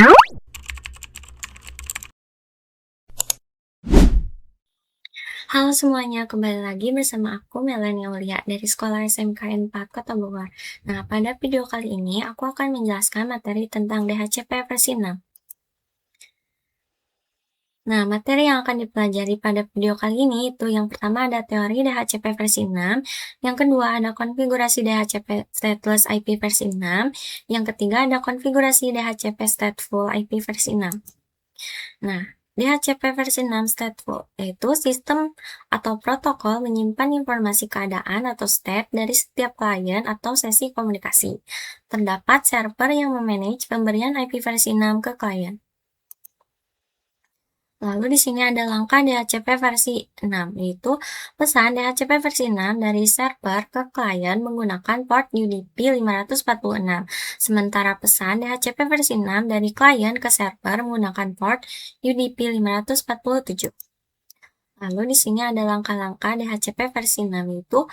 Halo semuanya, kembali lagi bersama aku Melanie Aulia dari Sekolah SMKN 4 Kota Bogor. Nah, pada video kali ini aku akan menjelaskan materi tentang DHCP versi 6. Nah, materi yang akan dipelajari pada video kali ini itu yang pertama ada teori DHCP versi 6, yang kedua ada konfigurasi DHCP stateless IP versi 6, yang ketiga ada konfigurasi DHCP stateful IP versi 6. Nah, DHCP versi 6 stateful yaitu sistem atau protokol menyimpan informasi keadaan atau state dari setiap klien atau sesi komunikasi. Terdapat server yang memanage pemberian IP versi 6 ke klien. Lalu di sini ada langkah DHCP versi 6, yaitu pesan DHCP versi 6 dari server ke klien menggunakan port UDP 546. Sementara pesan DHCP versi 6 dari klien ke server menggunakan port UDP 547. Lalu di sini ada langkah-langkah DHCP versi 6 itu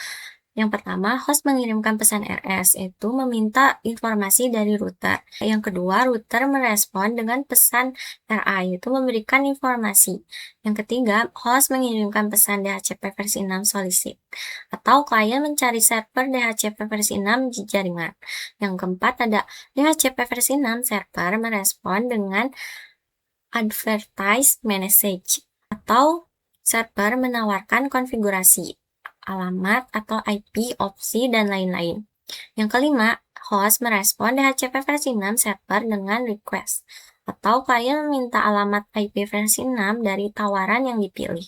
yang pertama, host mengirimkan pesan RS, yaitu meminta informasi dari router. Yang kedua, router merespon dengan pesan RA, yaitu memberikan informasi. Yang ketiga, host mengirimkan pesan DHCP versi 6 solicit, atau klien mencari server DHCP versi 6 di jaringan. Yang keempat, ada DHCP versi 6 server merespon dengan advertise message, atau server menawarkan konfigurasi alamat atau IP, opsi, dan lain-lain. Yang kelima, host merespon DHCP versi 6 server dengan request, atau klien meminta alamat IP versi 6 dari tawaran yang dipilih.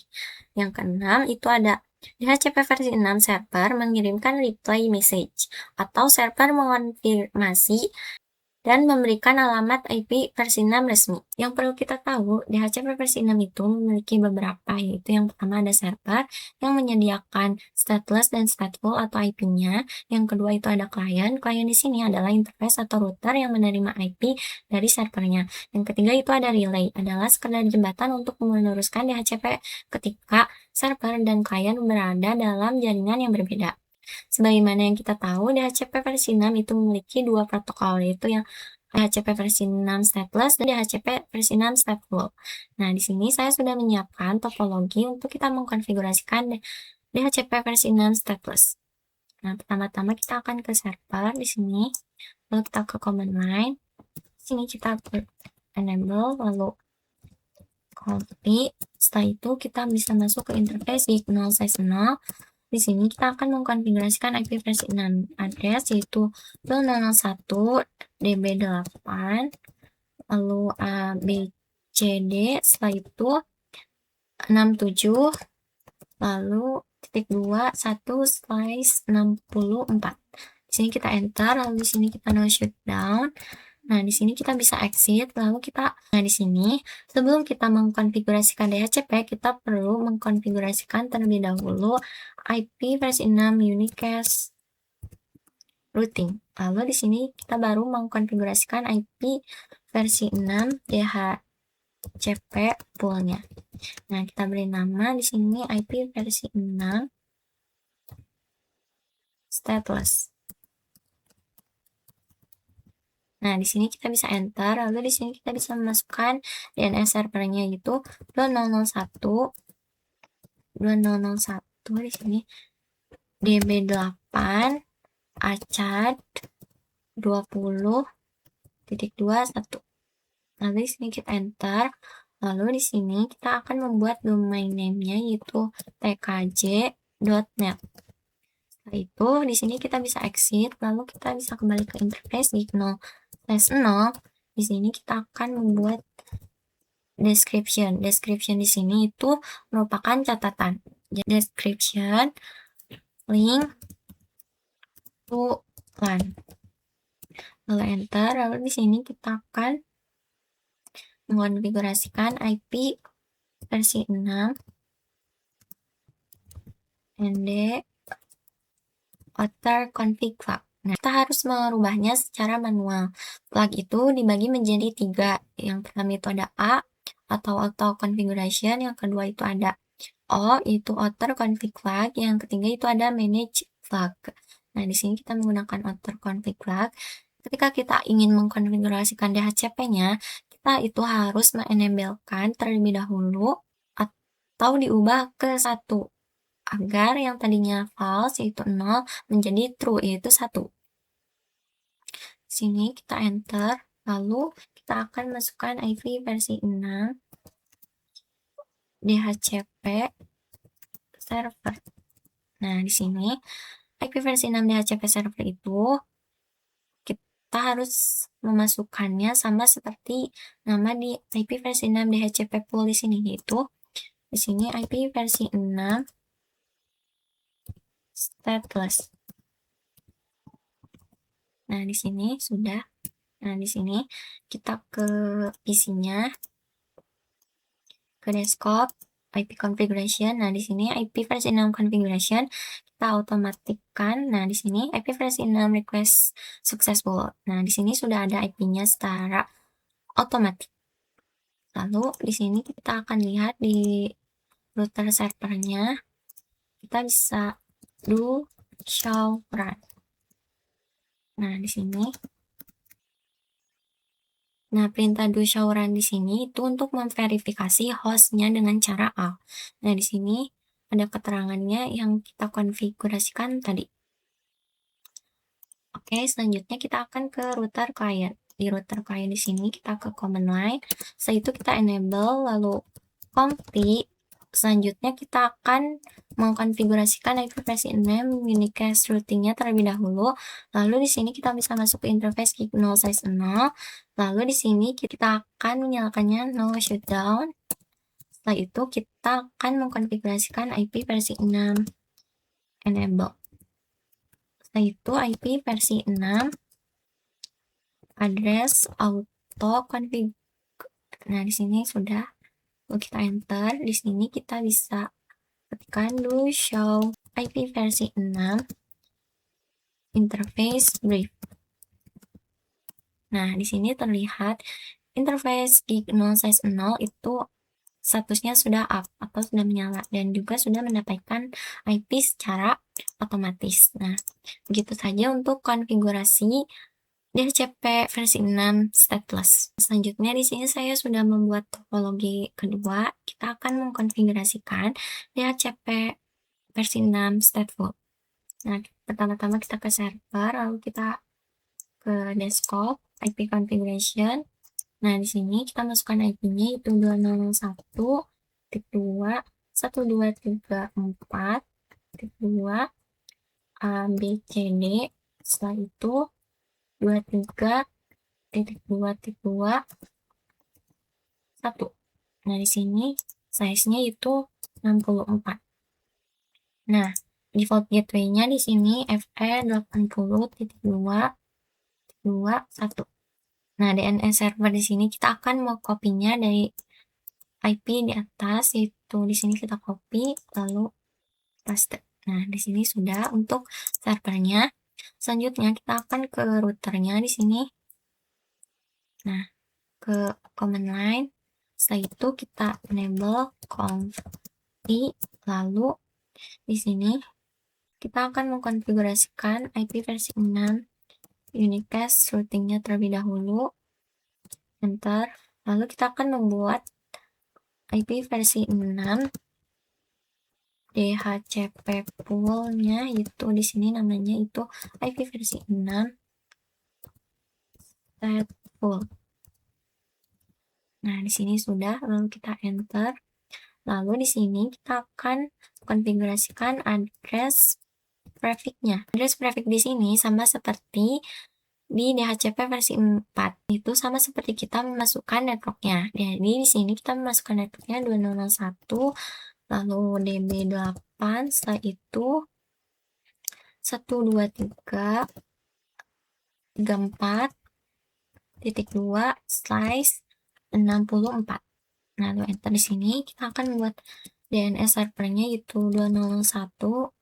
Yang keenam, itu ada DHCP versi 6 server mengirimkan reply message, atau server mengonfirmasi dan memberikan alamat IP versi 6 resmi. Yang perlu kita tahu, DHCP versi 6 itu memiliki beberapa, yaitu yang pertama ada server yang menyediakan stateless dan stateful atau IP-nya. Yang kedua itu ada klien. Klien di sini adalah interface atau router yang menerima IP dari servernya. Yang ketiga itu ada relay, adalah sekedar jembatan untuk meneruskan DHCP ketika server dan klien berada dalam jaringan yang berbeda. Sebagaimana yang kita tahu, DHCP versi 6 itu memiliki dua protokol, yaitu yang DHCP versi 6 stateless dan DHCP versi 6 stateful. Nah, di sini saya sudah menyiapkan topologi untuk kita mengkonfigurasikan DHCP versi 6 stateless. Nah, pertama-tama kita akan ke server di sini, lalu kita ke command line. Di sini kita enable, lalu copy. Setelah itu kita bisa masuk ke interface di 0/0. Di sini kita akan mengkonfigurasikan IP versi 6 address yaitu 001 db8 lalu abcd, setelah itu 67 lalu titik 2 1/64. Di sini kita enter, lalu di sini kita no shutdown. Nah, di sini kita bisa exit, lalu nah di sini sebelum kita mengkonfigurasikan DHCP, kita perlu mengkonfigurasikan terlebih dahulu IP versi 6 unicast routing. Lalu di sini kita baru mengkonfigurasikan IP versi 6 DHCP poolnya. Nah, kita beri nama di sini IP versi 6 stateless. Nah, di sini kita bisa enter, lalu di sini kita bisa memasukkan DNS servernya yaitu 2001 di sini db8 acad 20.21. Lalu di sini kita enter, lalu di sini kita akan membuat domain name-nya yaitu tkj.net. Setelah itu di sini kita bisa exit, lalu kita bisa kembali ke interface di 0/0. Di sini kita akan membuat description. Description di sini itu merupakan catatan. Description link to LAN. Lalu enter, lalu di sini kita akan mengkonfigurasikan IP versi 6 nd author config flag. Nah, kita harus merubahnya secara manual. Flag itu dibagi menjadi 3. Yang pertama itu ada A atau auto configuration, yang kedua itu ada O, itu author config flag, yang ketiga itu ada manage flag. Nah, di sini kita menggunakan author config flag. Ketika kita ingin mengkonfigurasikan DHCP-nya, kita itu harus menenablekan terlebih dahulu atau diubah ke 1 agar yang tadinya false yaitu 0 menjadi true yaitu 1. Sini kita enter, lalu kita akan masukkan IP versi 6 DHCP server. Nah, di sini IP versi 6 DHCP server itu kita harus memasukkannya sama seperti nama di IP versi 6 DHCP pool di sini, yaitu di sini IP versi 6 stateless. Nah, di sini sudah. Nah, di sini kita ke PC-nya, ke desktop, IP configuration. Nah, di sini IP versi 6 configuration kita otomatikkan. Nah, di sini IP versi 6 request successful. Nah, di sini sudah ada IP-nya secara otomatis. Lalu di sini kita akan lihat di router servernya, kita bisa do show run. Nah, di sini. Nah, perintah do show run di sini itu untuk memverifikasi hostnya dengan cara A. Nah, di sini ada keterangannya yang kita konfigurasikan tadi. Oke, selanjutnya kita akan ke router client. Di router client di sini kita ke command line. Setelah itu kita enable, lalu config. Selanjutnya kita akan mengkonfigurasikan IP versi 6 unicast routingnya terlebih dahulu. Lalu di sini kita bisa masuk ke interface gig 0 size 0. Lalu di sini kita akan menyalakannya no shutdown. Setelah itu kita akan mengkonfigurasikan IP versi 6 enable. Setelah itu IP versi 6 address auto config. Nah, di sini sudah. Lalu kita enter. Di sini kita bisa ketikkan do show IP versi 6 interface brief. Nah, di sini terlihat interface gig 0 size 0 itu statusnya sudah up atau sudah menyala dan juga sudah mendapatkan IP secara otomatis. Nah, begitu saja untuk konfigurasi DHCP versi 6 stateless. Selanjutnya di sini saya sudah membuat topologi kedua. Kita akan mengkonfigurasikan DHCP versi 6 stateful. Nah, pertama-tama kita ke server, lalu kita ke desktop, IP configuration. Nah, di sini kita masukkan IP-nya itu 2001.123.4.2 ABCD. Setelah itu 23.2.2.1. Nah, di sini size-nya itu 64. Nah, default gateway-nya di sini FE 80.2.2.1. Nah, DNS server di sini kita akan mau kopinya dari IP di atas, yaitu di sini kita copy lalu paste. Nah, di sini sudah untuk servernya. Selanjutnya kita akan ke routernya di sini. Nah, ke command line. Setelah itu kita enable config, lalu di sini kita akan mengkonfigurasikan IP versi 6 unicast routingnya terlebih dahulu. Enter. Lalu kita akan membuat IP versi 6 DHCP pool-nya, itu di sini namanya itu IP versi 6 stateful. Nah, di sini sudah, lalu kita enter. Lalu di sini kita akan konfigurasikan address prefix-nya. Address prefix di sini sama seperti di DHCP versi 4. Itu sama seperti kita memasukkan networknya. Jadi di sini kita memasukkan networknya 2001, lalu DB8, setelah itu 123.34.2/64. Nah, lalu enter di sini kita akan membuat DNS servernya itu 201.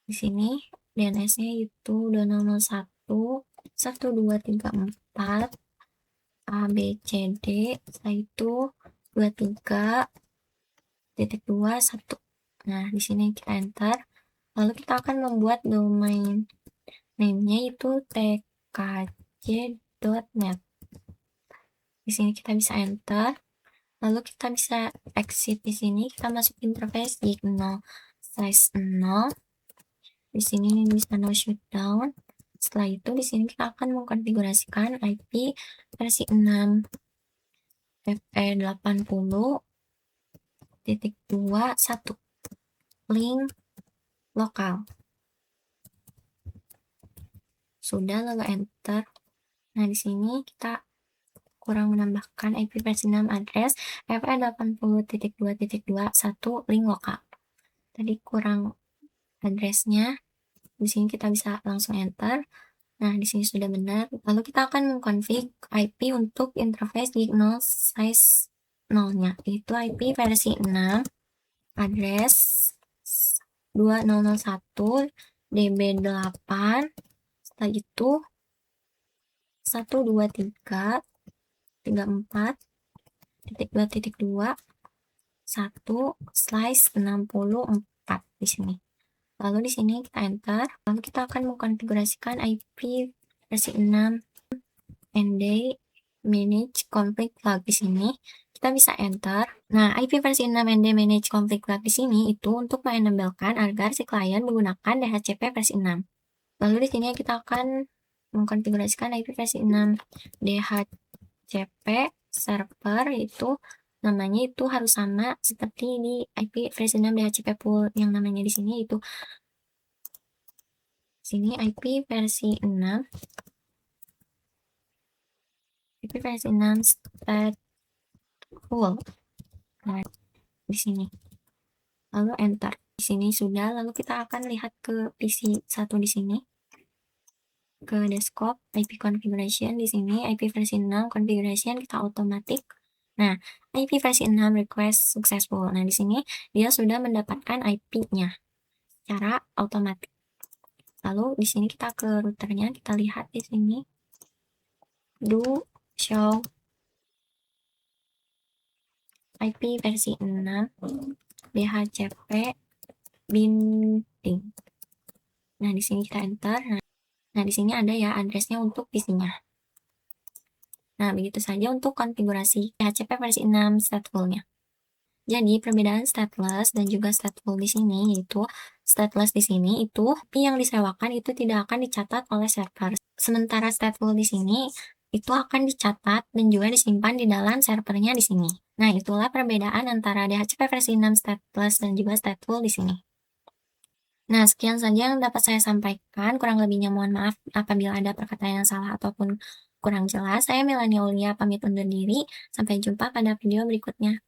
Di sini DNS-nya itu 2001.1234 ABCD, setelah itu 23.21. Nah, di sini kita enter. Lalu kita akan membuat domain name-nya itu tkj .NET. Di sini kita bisa enter, lalu kita bisa exit di sini, kita masuk interface di 0 size 0. Di sini bisa no shutdown. Setelah itu di sini kita akan mengkonfigurasikan IP versi 6 FE80.21 link lokal. Sudah, lalu enter. Nah, di sini kita kurang menambahkan IP versi 6 address FE80.2.21 link lokal. Tadi kurang addressnya. Di sini kita bisa langsung enter. Nah, di sini sudah benar. Lalu kita akan mengkonfig IP untuk interface di 0 size 0-nya, yaitu IP versi 6 address 2001 db8. Setelah itu 123.2.2/64 di sini. Lalu di sini kita enter. Lalu kita akan mengkonfigurasikan IP versi 6 ND manage config flag di sini. Kita bisa enter. Nah, IP versi 6 ND manage config flag di sini itu untuk menambahkan agar si klien menggunakan DHCP versi 6. Lalu di sini kita akan mengkonfigurasikan IP versi 6 DHCP server, itu namanya itu harus sama seperti di IP versi 6 DHCP pool yang namanya di sini, itu sini IP versi 6 stateful. Nah, di sini. Lalu enter. Di sini sudah, lalu kita akan lihat ke PC 1 di sini. Ke desktop, IP configuration di sini, IP versi 6 configuration kita automatic. Nah, IP versi 6 request successful. Nah, di sini dia sudah mendapatkan IP-nya secara otomatis. Lalu di sini kita ke routernya, kita lihat di sini. Do show IP versi 6 DHCP binding. Nah, di sini kita enter. Nah, di sini ada ya addressnya untuk PC-nya. Nah, begitu saja untuk konfigurasi DHCP versi 6 stateful-nya. Jadi, perbedaan stateless dan juga stateful di sini, yaitu stateless di sini itu IP yang disewakan itu tidak akan dicatat oleh server. Sementara stateful di sini itu akan dicatat dan juga disimpan di dalam servernya di sini. Nah, itulah perbedaan antara DHCP versi 6 stateless dan juga stateful di sini. Nah, sekian saja yang dapat saya sampaikan. Kurang lebihnya mohon maaf apabila ada perkataan yang salah ataupun kurang jelas. Saya Melania Aulia pamit undur diri. Sampai jumpa pada video berikutnya.